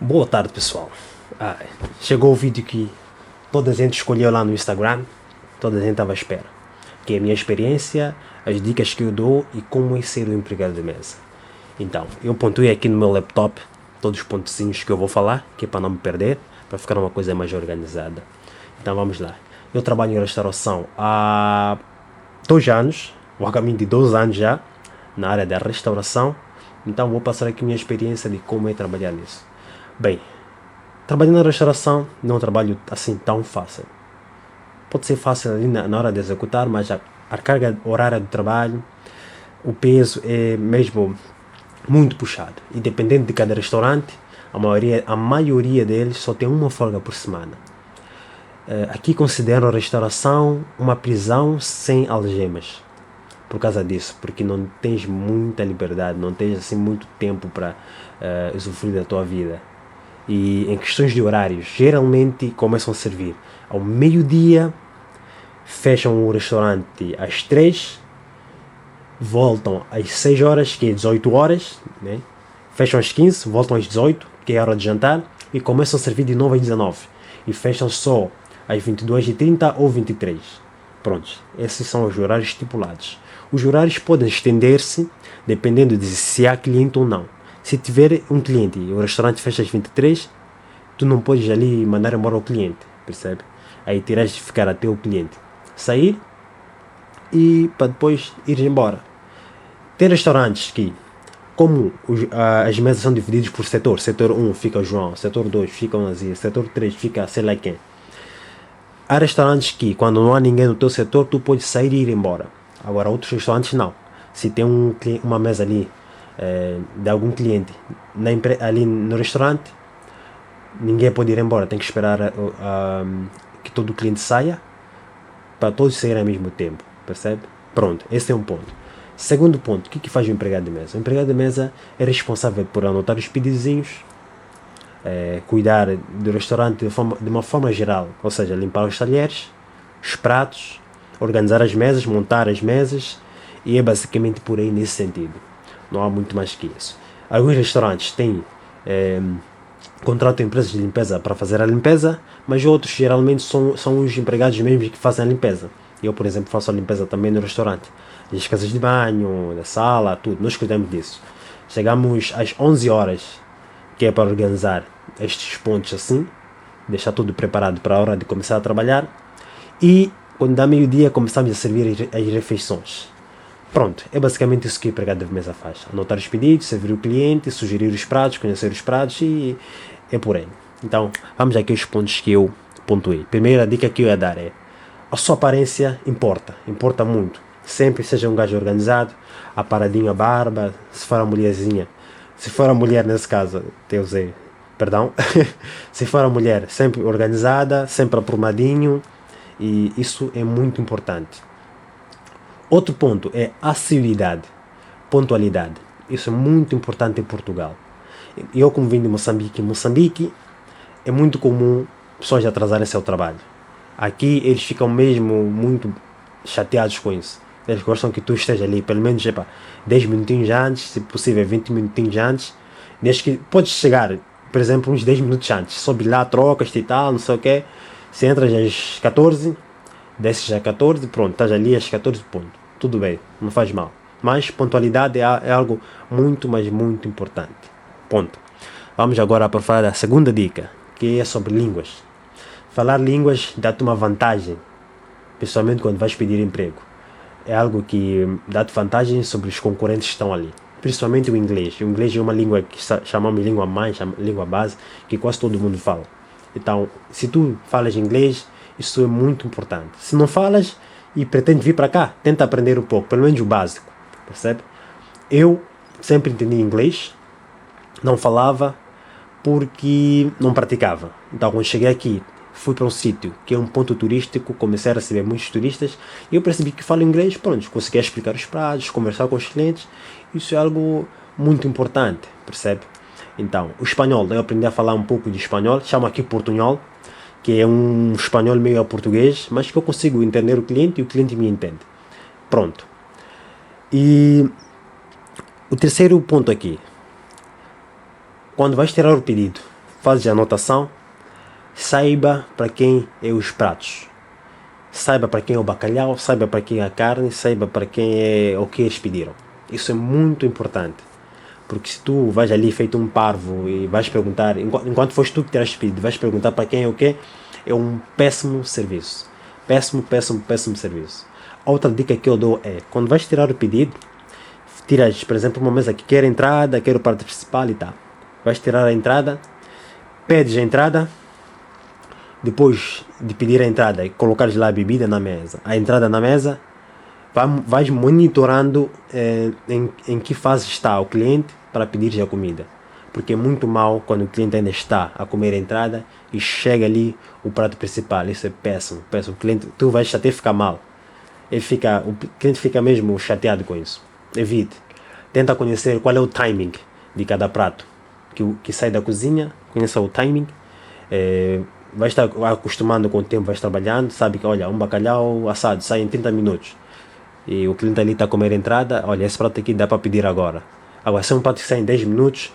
Boa tarde, pessoal. Chegou o vídeo que toda a gente escolheu lá no Instagram, toda a gente estava à espera, que é a minha experiência, as dicas que eu dou e como é ser um empregado de mesa. Então, eu pontuei aqui no meu laptop todos os pontozinhos que eu vou falar, que é para não me perder, para ficar uma coisa mais organizada. Então vamos lá. Eu trabalho em restauração há 2 anos, ou a caminho de 2 anos já, na área da restauração. Então vou passar aqui a minha experiência de como é trabalhar nisso. Bem, trabalhando na restauração não é um trabalho assim tão fácil. Pode ser fácil ali na hora de executar, mas a carga horária do trabalho, o peso é mesmo muito puxado. E dependendo de cada restaurante, a maioria deles só tem uma folga por semana. Aqui considero a restauração uma prisão sem algemas. Por causa disso, porque não tens muita liberdade, não tens assim muito tempo para usufruir da tua vida. E em questões de horários, geralmente começam a servir ao meio-dia, fecham o restaurante às 3, voltam às 6 horas, que é 18 horas, né? Fecham às 15, voltam às 18, que é a hora de jantar, e começam a servir de novo às 19. E fecham só às 22h30 ou 23. Prontos, esses são os horários estipulados. Os horários podem estender-se dependendo de se há cliente ou não. Se tiver um cliente e o restaurante fecha às 23, tu não podes ali mandar embora o cliente, percebe? Aí terás de ficar até o cliente sair e para depois ir embora. Tem restaurantes que, como as mesas são divididas por setor 1 fica o João, setor 2 fica o Nazir, setor 3 fica sei lá quem. Há restaurantes que, quando não há ninguém no teu setor, tu podes sair e ir embora. Agora, outros restaurantes não. Se tem uma mesa ali de algum cliente ali no restaurante, ninguém pode ir embora. Tem que esperar que todo o cliente saia para todos saírem ao mesmo tempo. Percebe? Pronto, esse é um ponto. Segundo ponto, o que faz o empregado de mesa? O empregado de mesa é responsável por anotar os pedidozinhos, cuidar do restaurante de uma forma geral, ou seja, limpar os talheres, os pratos, organizar as mesas, montar as mesas, e é basicamente por aí nesse sentido. Não há muito mais que isso. Alguns restaurantes têm contratam empresas de limpeza para fazer a limpeza, mas outros geralmente são os empregados mesmo que fazem a limpeza. Eu, por exemplo, faço a limpeza também no restaurante, das casas de banho, da sala, tudo. Nós cuidamos disso. Chegamos às 11 horas, que é para organizar estes pontos assim, deixar tudo preparado para a hora de começar a trabalhar, e quando dá meio-dia começamos a servir as refeições. Pronto, é basicamente isso que o empregado de mesa faz. Anotar os pedidos, servir o cliente, sugerir os pratos, conhecer os pratos e é por aí. Então, vamos aqui aos pontos que eu pontuei. Primeira dica que eu ia dar é: a sua aparência importa muito. Sempre seja um gajo organizado, aparadinho a barba, se for a mulherzinha. Se for a mulher nesse caso, perdão. Se for a mulher, sempre organizada, sempre aprumadinho, e isso é muito importante. Outro ponto é assiduidade, pontualidade. Isso é muito importante em Portugal. Eu, como vim de Moçambique, em Moçambique é muito comum pessoas atrasarem seu trabalho. Aqui eles ficam mesmo muito chateados com isso. Eles gostam que tu esteja ali, pelo menos 10 minutinhos antes, se possível 20 minutinhos antes. Desde que podes chegar, por exemplo, uns 10 minutos antes. Sobe lá, trocas e tal, não sei o que. Se entras às 14, desces às 14, pronto, estás ali às 14, ponto. Tudo bem, não faz mal. Mas pontualidade é algo muito, mas muito importante. Ponto. Vamos agora para falar da segunda dica, que é sobre línguas. Falar línguas dá-te uma vantagem, principalmente quando vais pedir emprego. É algo que dá-te vantagem sobre os concorrentes que estão ali. Principalmente o inglês. O inglês é uma língua que chamamos língua mãe, língua base, que quase todo mundo fala. Então, se tu falas inglês, isso é muito importante. Se não falas e pretendes vir para cá, tenta aprender um pouco, pelo menos o básico, percebe? Eu sempre entendi inglês, não falava porque não praticava. Então, quando cheguei aqui, fui para um sítio que é um ponto turístico, comecei a receber muitos turistas e eu percebi que falo inglês, pronto, consegui explicar os pratos, conversar com os clientes. Isso é algo muito importante, percebe? Então, o espanhol, eu aprendi a falar um pouco de espanhol, chamo aqui portunhol, que é um espanhol meio a português, mas que eu consigo entender o cliente e o cliente me entende. Pronto. E o terceiro ponto aqui, quando vais tirar o pedido, fazes a anotação, saiba para quem é os pratos. Saiba para quem é o bacalhau, saiba para quem é a carne, saiba para quem é o que eles pediram. Isso é muito importante. Porque se tu vais ali feito um parvo e vais perguntar, enquanto foste tu que terás pedido, vais perguntar para quem é o quê, é um péssimo serviço. Péssimo serviço. Outra dica que eu dou é, quando vais tirar o pedido, tiras, por exemplo, uma mesa que quer entrada, quer o prato principal e tal. Vais tirar a entrada, pedes a entrada, depois de pedir a entrada e colocares lá a bebida na mesa, a entrada na mesa, vais monitorando em que fase está o cliente para pedir a comida. Porque é muito mal quando o cliente ainda está a comer a entrada e chega ali o prato principal. Isso é péssimo. O cliente, tu vais até ficar mal. O cliente fica mesmo chateado com isso. Evite. Tenta conhecer qual é o timing de cada prato que sai da cozinha. Conheça o timing. Vai estar acostumando com o tempo, vais trabalhando. Sabe que, olha, um bacalhau assado sai em 30 minutos. E o cliente ali está a comer a entrada. Olha, esse prato aqui dá para pedir agora. Agora, se é um prato que sai em 10 minutos,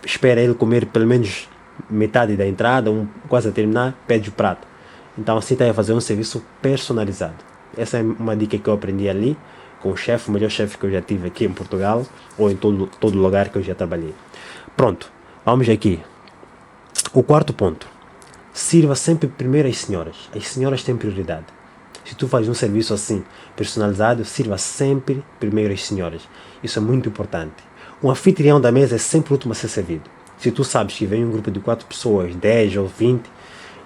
espera ele comer pelo menos metade da entrada, quase a terminar, pede o prato. Então assim está a fazer um serviço personalizado. Essa é uma dica que eu aprendi ali com o chefe, o melhor chefe que eu já tive aqui em Portugal, ou em todo lugar que eu já trabalhei. Pronto, vamos aqui. O quarto ponto. Sirva sempre primeiro às senhoras. As senhoras têm prioridade. Se tu fazes um serviço assim, personalizado, sirva sempre primeiro às senhoras. Isso é muito importante. O anfitrião da mesa é sempre o último a ser servido. Se tu sabes que vem um grupo de 4 pessoas, 10 ou 20,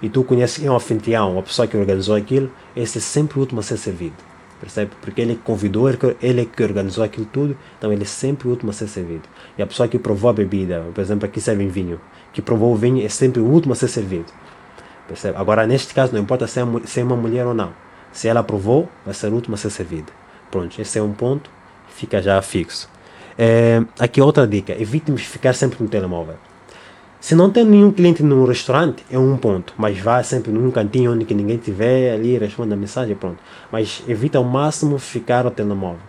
e tu conheces quem é o anfitrião, a pessoa que organizou aquilo, esse é sempre o último a ser servido. Percebe? Porque ele convidou, ele é que organizou aquilo tudo, então ele é sempre o último a ser servido. E a pessoa que provou a bebida, por exemplo, aqui servem vinho, que provou o vinho é sempre o último a ser servido. Percebe? Agora, neste caso, não importa se é uma mulher ou não. Se ela provou, vai ser o último a ser servido. Pronto, esse é um ponto, fica já fixo. Aqui outra dica, evite ficar sempre no telemóvel. Se não tem nenhum cliente no restaurante, é um ponto, mas vá sempre num cantinho onde que ninguém tiver ali, responda a mensagem, pronto. Mas evite ao máximo ficar no telemóvel.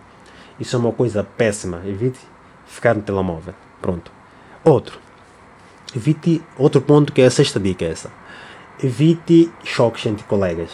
Isso é uma coisa péssima, evite ficar no telemóvel. Pronto. Outro ponto que é a sexta dica, essa. Evite choques entre colegas.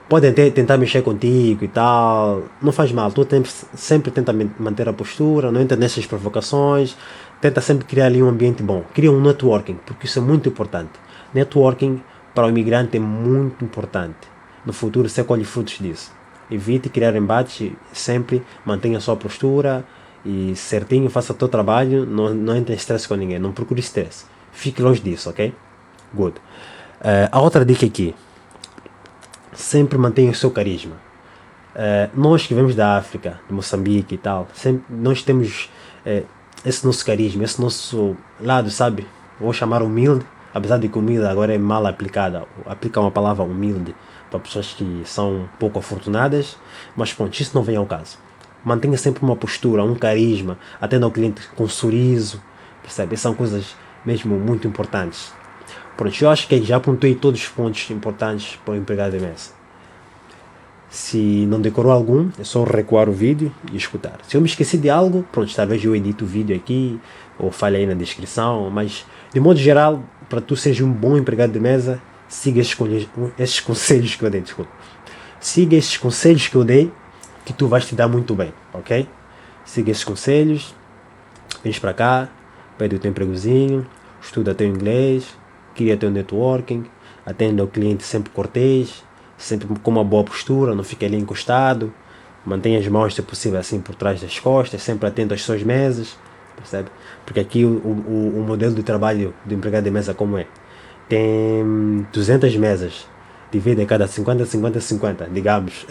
Podem tentar mexer contigo e tal, não faz mal, tu sempre tenta manter a postura, não entra nessas provocações, tenta sempre criar ali um ambiente bom, cria um networking, porque isso é muito importante. Networking para o imigrante é muito importante, no futuro você colhe frutos disso. Evite criar embates, sempre mantenha a sua postura e certinho, faça o teu trabalho, não entre em estresse com ninguém, não procure estresse, fique longe disso, ok? Good. A outra dica aqui, sempre mantenha o seu carisma. Nós que vemos da África, de Moçambique e tal, nós temos esse nosso carisma, esse nosso lado, sabe? Vou chamar humilde, apesar de que humilde agora é mal aplicada. Aplica uma palavra humilde para pessoas que são pouco afortunadas, mas pronto, isso não vem ao caso. Mantenha sempre uma postura, um carisma, atenda ao cliente com um sorriso, percebe? Essas são coisas mesmo muito importantes. Pronto, eu acho que já pontuei todos os pontos importantes para o empregado de mesa. Se não decorou algum, é só recuar o vídeo e escutar. Se eu me esqueci de algo, pronto, talvez eu edite o vídeo aqui, ou fale aí na descrição, mas de modo geral, para tu seres um bom empregado de mesa, siga esses conselhos que eu dei, desculpa. Siga esses conselhos que eu dei, que tu vais te dar muito bem, ok? Siga esses conselhos, vens para cá, pede o teu empregozinho, estuda teu inglês, cria teu networking, atenda ao cliente sempre cortês, sempre com uma boa postura, não fique ali encostado, mantenha as mãos, se possível, assim por trás das costas, sempre atento às suas mesas, percebe? Porque aqui o modelo de trabalho do empregado de mesa como é? Tem 200 mesas, divide cada 50, digamos.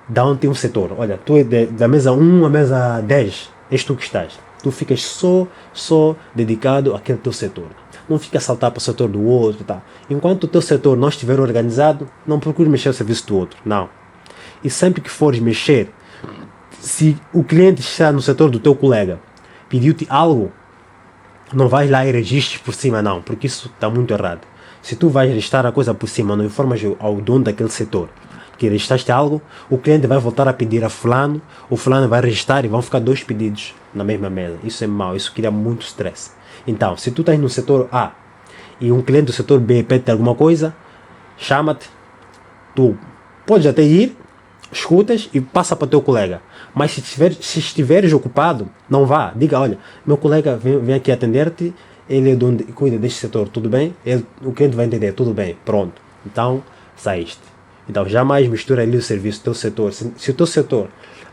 Dá-te um setor, olha, tu é da mesa 1 à mesa 10, és tu que estás. Tu ficas só dedicado àquele teu setor. Não fica a saltar para o setor do outro, tá? Enquanto o teu setor não estiver organizado, não procure mexer o serviço do outro, não. E sempre que fores mexer, se o cliente está no setor do teu colega, pediu-te algo, não vais lá e registres por cima, não, porque isso está muito errado. Se tu vais registrar a coisa por cima, não informas ao dono daquele setor que registraste algo, o cliente vai voltar a pedir a fulano, o fulano vai registrar e vão ficar 2 pedidos na mesma mesa. Isso é mau, isso cria muito stress. Então, se tu estás no setor A e um cliente do setor B pede alguma coisa, chama-te, tu podes até ir, escutas e passa para o teu colega. Mas se estiveres ocupado, não vá. Diga, olha, meu colega vem aqui atender-te, ele é onde cuida deste setor, tudo bem? O cliente vai entender, tudo bem, pronto. Então, saíste. Então, jamais mistura ali o serviço do teu setor. Se o teu setor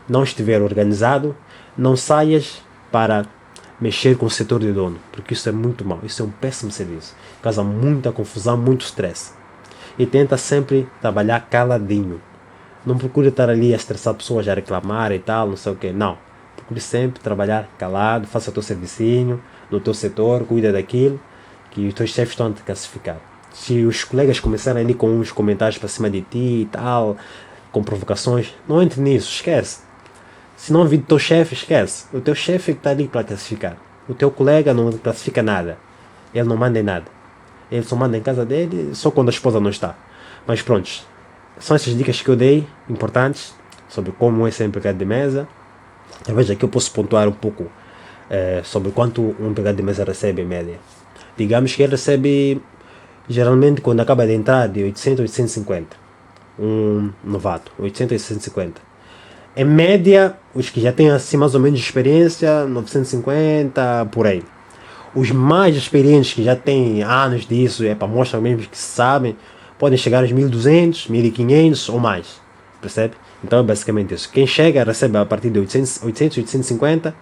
não estiver organizado, não saias para mexer com o setor de dono, porque isso é muito mau, isso é um péssimo serviço. Causa muita confusão, muito stress. E tenta sempre trabalhar caladinho. Não procure estar ali a estressar pessoas, a reclamar e tal, não sei o que. Não. Procure sempre trabalhar calado, faça o teu servicinho no teu setor, cuida daquilo que os teus chefes estão a te classificar. Se os colegas começarem ali com uns comentários para cima de ti e tal, com provocações, não entre nisso, esquece. Se não vir do teu chefe, esquece. O teu chefe é que está ali para classificar. O teu colega não classifica nada. Ele não manda em nada. Ele só manda em casa dele só quando a esposa não está. Mas pronto, são essas dicas que eu dei, importantes, sobre como é ser empregado de mesa. Veja que eu posso pontuar um pouco sobre quanto um empregado de mesa recebe em média. Digamos que ele recebe, geralmente, quando acaba de entrar, de 800 a 850. Um novato, 800 a 850. Em média, os que já têm assim mais ou menos de experiência, 950, por aí. Os mais experientes, que já têm anos disso, para mostrar mesmo que sabem, podem chegar aos 1200, 1500 ou mais. Percebe? Então é basicamente isso. Quem chega recebe a partir de 800, 850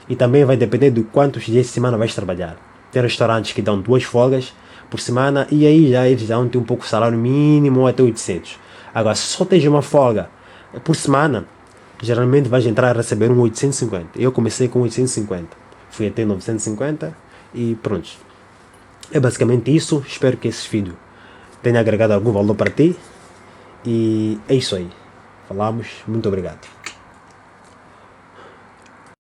e também vai depender de quantos dias de semana vais trabalhar. Tem restaurantes que dão 2 folgas por semana e aí já eles dão um pouco salário mínimo ou até 800. Agora, se só tens uma folga por semana, geralmente vais entrar a receber um 850. Eu comecei com 850. Fui até 950 e pronto. É basicamente isso. Espero que esse vídeo tenha agregado algum valor para ti. E é isso aí. Falamos. Muito obrigado.